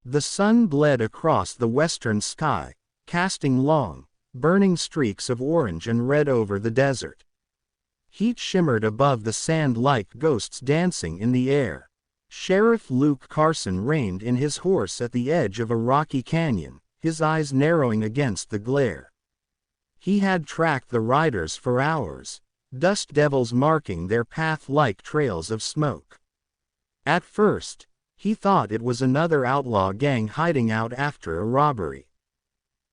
The sun bled across the western sky, casting long, burning streaks of orange and red over the desert. Heat shimmered above the sand like ghosts dancing in the air. Sheriff Luke Carson reined in his horse at the edge of a rocky canyon, his eyes narrowing against the glare. He had tracked the riders for hours, dust devils marking their path like trails of smoke. At first, he thought it was another outlaw gang hiding out after a robbery.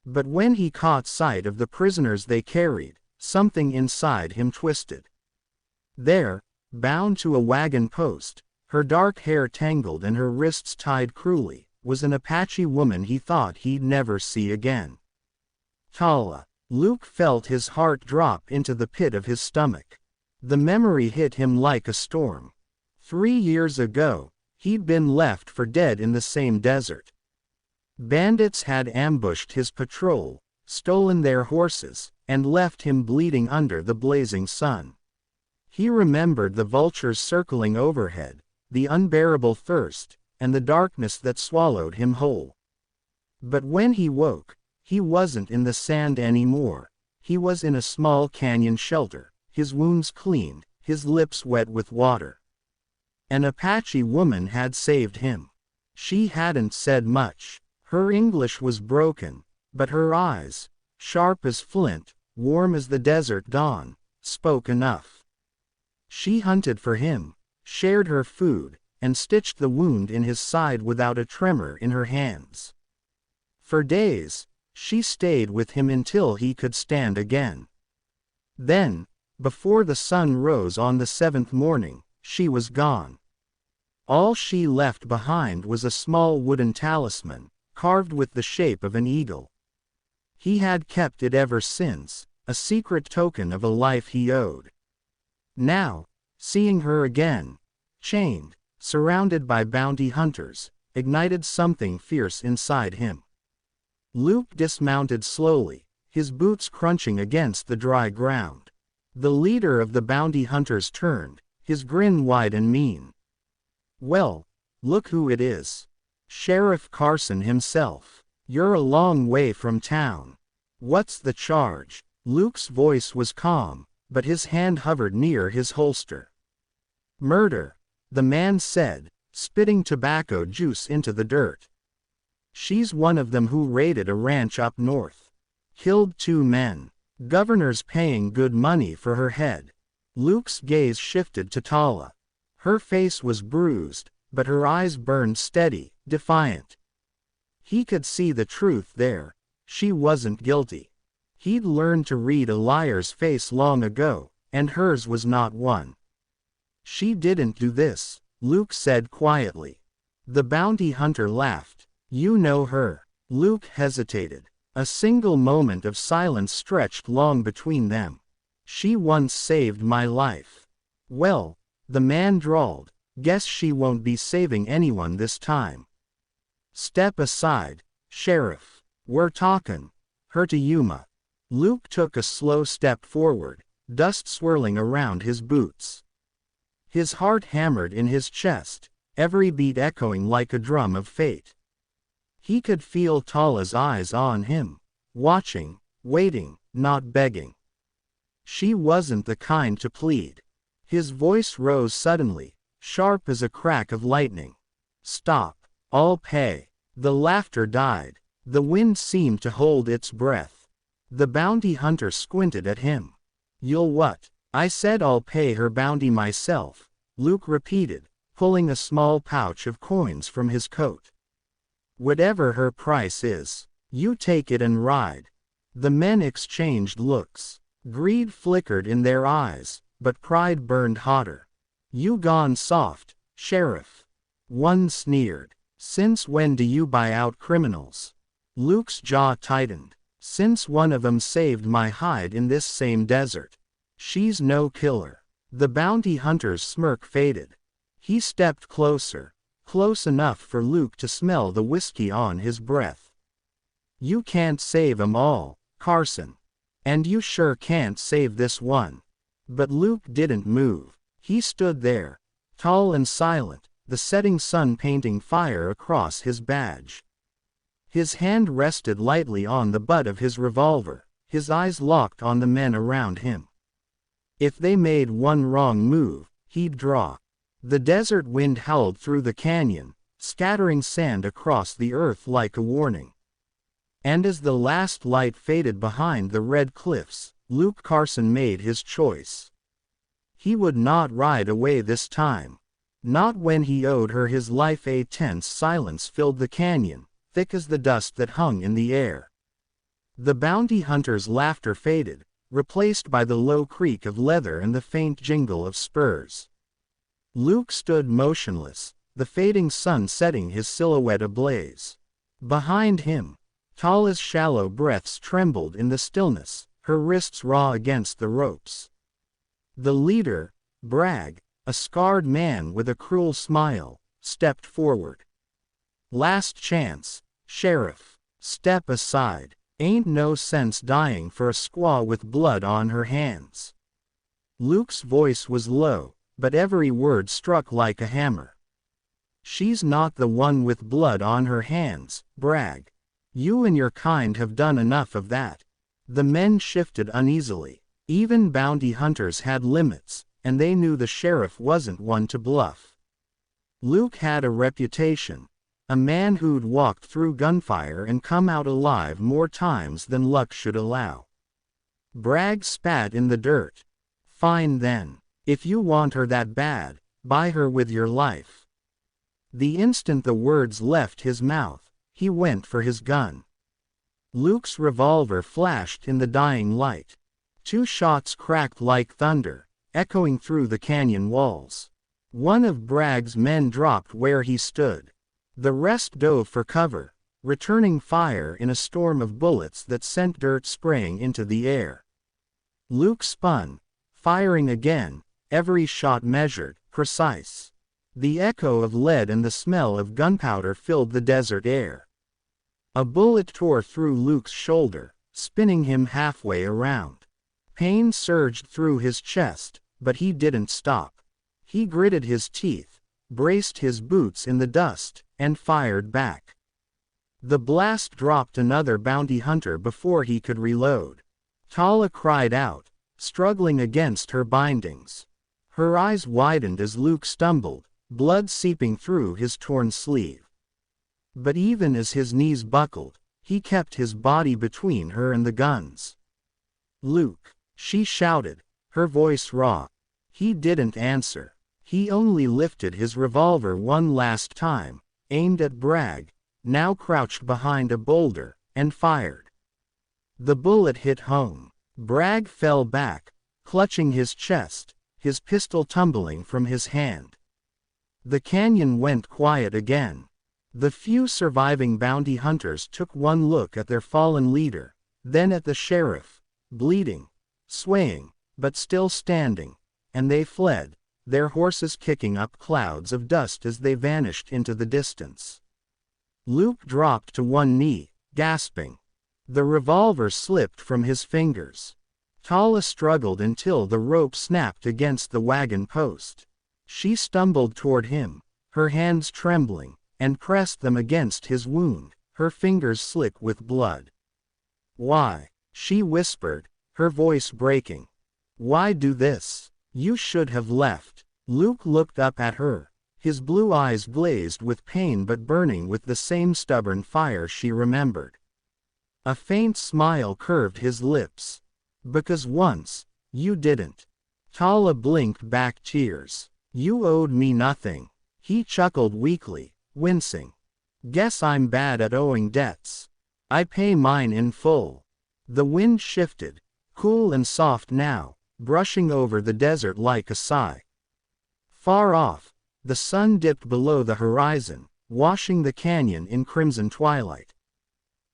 But when he caught sight of the prisoners they carried, something inside him twisted. There, bound to a wagon post, her dark hair tangled and her wrists tied cruelly, was an Apache woman he thought he'd never see again. Tala. Luke felt his heart drop into the pit of his stomach. The memory hit him like a storm. 3 years ago, he'd been left for dead in the same desert. Bandits had ambushed his patrol, stolen their horses, and left him bleeding under the blazing sun. He remembered the vultures circling overhead, the unbearable thirst, and the darkness that swallowed him whole. But when he woke, he wasn't in the sand anymore. He was in a small canyon shelter, his wounds cleaned, his lips wet with water. An Apache woman had saved him. She hadn't said much. Her English was broken, but her eyes, sharp as flint, warm as the desert dawn, spoke enough. She hunted for him, shared her food, and stitched the wound in his side without a tremor in her hands. For days, she stayed with him until he could stand again. Then, before the sun rose on the 7th morning, she was gone. All she left behind was a small wooden talisman, carved with the shape of an eagle. He had kept it ever since, a secret token of a life he owed. Now, seeing her again, chained, surrounded by bounty hunters, ignited something fierce inside him. Luke dismounted slowly, his boots crunching against the dry ground. The leader of the bounty hunters turned, his grin wide and mean. "Well, look who it is. Sheriff Carson himself. You're a long way from town. What's the charge?" Luke's voice was calm, but his hand hovered near his holster. "Murder," the man said, spitting tobacco juice into the dirt. "She's one of them who raided a ranch up north. Killed 2 men. Governor's paying good money for her head." Luke's gaze shifted to Tala. Her face was bruised, but her eyes burned steady, defiant. He could see the truth there. She wasn't guilty. He'd learned to read a liar's face long ago, and hers was not one. "She didn't do this," Luke said quietly. The bounty hunter laughed. "You know her." Luke hesitated. A single moment of silence stretched long between them. "She once saved my life." "Well," the man drawled, "guess she won't be saving anyone this time." "Step aside, Sheriff. We're talkin'. Her to Yuma." Luke took a slow step forward, dust swirling around his boots. His heart hammered in his chest, every beat echoing like a drum of fate. He could feel Tala's eyes on him, watching, waiting, not begging. She wasn't the kind to plead. His voice rose suddenly, sharp as a crack of lightning. "Stop. I'll pay." The laughter died. The wind seemed to hold its breath. The bounty hunter squinted at him. "You'll what?" "I said I'll pay her bounty myself," Luke repeated, pulling a small pouch of coins from his coat. "Whatever her price is, you take it and ride." The men exchanged looks. Greed flickered in their eyes, but pride burned hotter. "You gone soft, Sheriff." One sneered. "Since when do you buy out criminals?" Luke's jaw tightened. "Since one of 'em saved my hide in this same desert." "She's no killer." The bounty hunter's smirk faded. He stepped closer, close enough for Luke to smell the whiskey on his breath. "You can't save 'em all, Carson. And you sure can't save this one." But Luke didn't move. He stood there, tall and silent, the setting sun painting fire across his badge. His hand rested lightly on the butt of his revolver, his eyes locked on the men around him. If they made one wrong move, he'd draw. The desert wind howled through the canyon, scattering sand across the earth like a warning. And as the last light faded behind the red cliffs, Luke Carson made his choice. He would not ride away this time. Not when he owed her his life. A tense silence filled the canyon, thick as the dust that hung in the air. The bounty hunter's laughter faded, replaced by the low creak of leather and the faint jingle of spurs. Luke stood motionless, the fading sun setting his silhouette ablaze. Behind him, Tala's shallow breaths trembled in the stillness, her wrists raw against the ropes. The leader, Bragg, a scarred man with a cruel smile, stepped forward. "Last chance, Sheriff. Step aside. Ain't no sense dying for a squaw with blood on her hands." Luke's voice was low, but every word struck like a hammer. "She's not the one with blood on her hands, Bragg. You and your kind have done enough of that." The men shifted uneasily. Even bounty hunters had limits, and they knew the sheriff wasn't one to bluff. Luke had a reputation. A man who'd walked through gunfire and come out alive more times than luck should allow. Bragg spat in the dirt. "Fine then. If you want her that bad, buy her with your life." The instant the words left his mouth, he went for his gun. Luke's revolver flashed in the dying light. 2 shots cracked like thunder, echoing through the canyon walls. One of Bragg's men dropped where he stood. The rest dove for cover, returning fire in a storm of bullets that sent dirt spraying into the air. Luke spun, firing again, every shot measured, precise. The echo of lead and the smell of gunpowder filled the desert air. A bullet tore through Luke's shoulder, spinning him halfway around. Pain surged through his chest, but he didn't stop. He gritted his teeth, braced his boots in the dust, and fired back. The blast dropped another bounty hunter before he could reload. Tala cried out, struggling against her bindings. Her eyes widened as Luke stumbled, blood seeping through his torn sleeve. But even as his knees buckled, he kept his body between her and the guns. "Luke," she shouted, her voice raw. He didn't answer. He only lifted his revolver one last time, aimed at Bragg, now crouched behind a boulder, and fired. The bullet hit home. Bragg fell back, clutching his chest, his pistol tumbling from his hand. The canyon went quiet again. The few surviving bounty hunters took one look at their fallen leader, then at the sheriff, bleeding, swaying, but still standing, and they fled, their horses kicking up clouds of dust as they vanished into the distance. Luke dropped to one knee, gasping. The revolver slipped from his fingers. Tala struggled until the rope snapped against the wagon post. She stumbled toward him, her hands trembling, and pressed them against his wound, her fingers slick with blood. "Why?" she whispered, her voice breaking. "Why do this? You should have left." Luke looked up at her, his blue eyes glazed with pain but burning with the same stubborn fire she remembered. A faint smile curved his lips. "Because once, you didn't." Tala blinked back tears. "You owed me nothing." He chuckled weakly, wincing. "Guess I'm bad at owing debts. I pay mine in full." The wind shifted, cool and soft now, brushing over the desert like a sigh. Far off, the sun dipped below the horizon, washing the canyon in crimson twilight.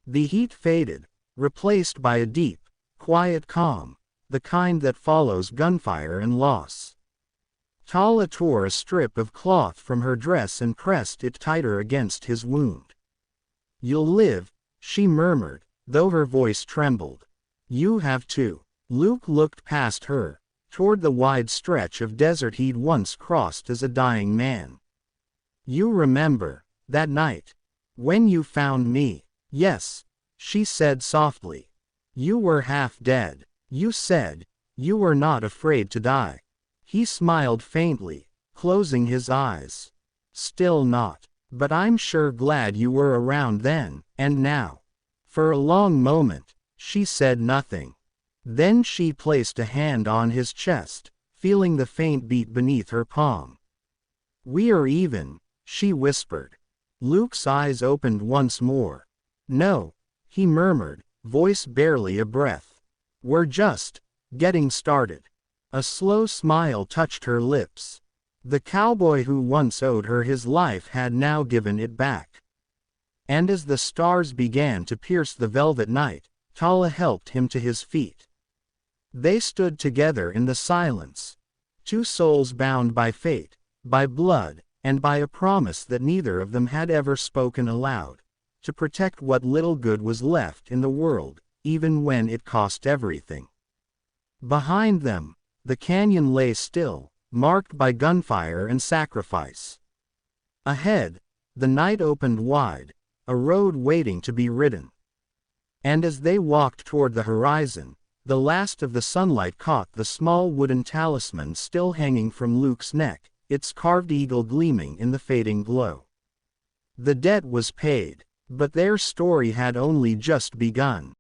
The heat faded, replaced by a deep, quiet calm, the kind that follows gunfire and loss. Tala tore a strip of cloth from her dress and pressed it tighter against his wound. "You'll live," she murmured, though her voice trembled. "You have too." Luke looked past her, toward the wide stretch of desert he'd once crossed as a dying man. You remember that night when you found me? Yes, she said softly. You were half dead. You said you were not afraid to die. He smiled faintly, closing his eyes. Still not. But I'm sure glad you were around then, and now. For a long moment, she said nothing. Then she placed a hand on his chest, feeling the faint beat beneath her palm. We are even, she whispered. Luke's eyes opened once more. No, he murmured, voice barely a breath. We're just getting started. A slow smile touched her lips. The cowboy who once owed her his life had now given it back. And as the stars began to pierce the velvet night, Tala helped him to his feet. They stood together in the silence. Two souls bound by fate, by blood, and by a promise that neither of them had ever spoken aloud, to protect what little good was left in the world, even when it cost everything. Behind them, the canyon lay still, marked by gunfire and sacrifice. Ahead, the night opened wide, a road waiting to be ridden. And as they walked toward the horizon, the last of the sunlight caught the small wooden talisman still hanging from Luke's neck, its carved eagle gleaming in the fading glow. The debt was paid, but their story had only just begun.